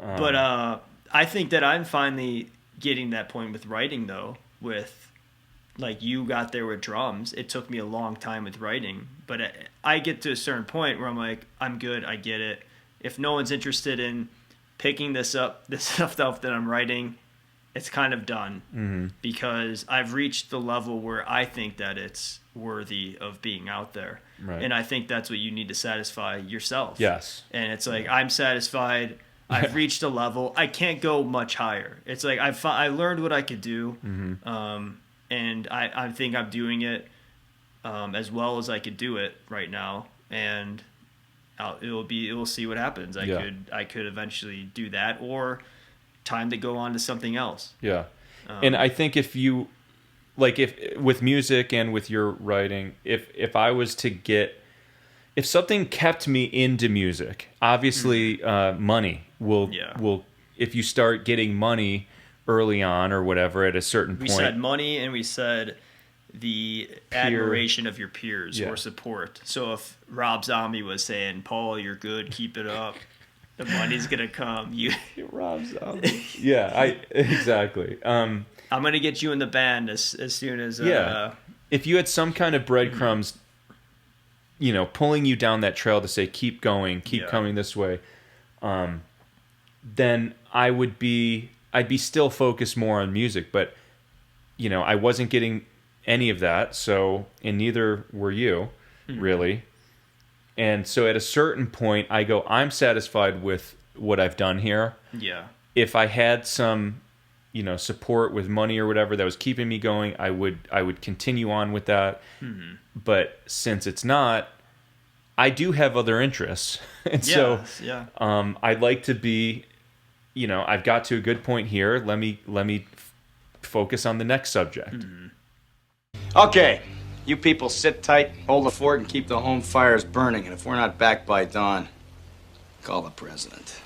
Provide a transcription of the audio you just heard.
But I think that I'm finally getting that point with writing, though. With, like, you got there with drums. It took me a long time with writing. But I get to a certain point where I'm like, I'm good, I get it. If no one's interested in picking this stuff that I'm writing, it's kind of done. Because I've reached the level where I think that it's worthy of being out there. Right. And I think that's what you need to satisfy yourself. Yes. And it's like, I'm satisfied. I've reached a level. I can't go much higher. It's like I learned what I could do, and I think I'm doing it as well as I could do it right now. And we'll see what happens. I could eventually do that, or time to go on to something else. Yeah, and I think if you if with music and with your writing, if I was to if something kept me into music, obviously money will if you start getting money early on or whatever at a certain point. We said money, and we said the admiration of your peers or support. So if Rob Zombie was saying, Paul, you're good, keep it up, the money's gonna come. Rob Zombie. Yeah, exactly. I'm gonna get you in the band as soon as if you had some kind of breadcrumbs, pulling you down that trail to say keep going, keep coming this way, then I'd be still focused more on music, but I wasn't getting any of that, and neither were you, really. And so at a certain point I go, I'm satisfied with what I've done here. Yeah. If I had some support with money or whatever that was keeping me going, I would continue on with that. But since it's not, I do have other interests. And I'd like to be, I've got to a good point here. Let me focus on the next subject. Okay, you people sit tight, hold the fort, and keep the home fires burning. And if we're not back by dawn, call the president.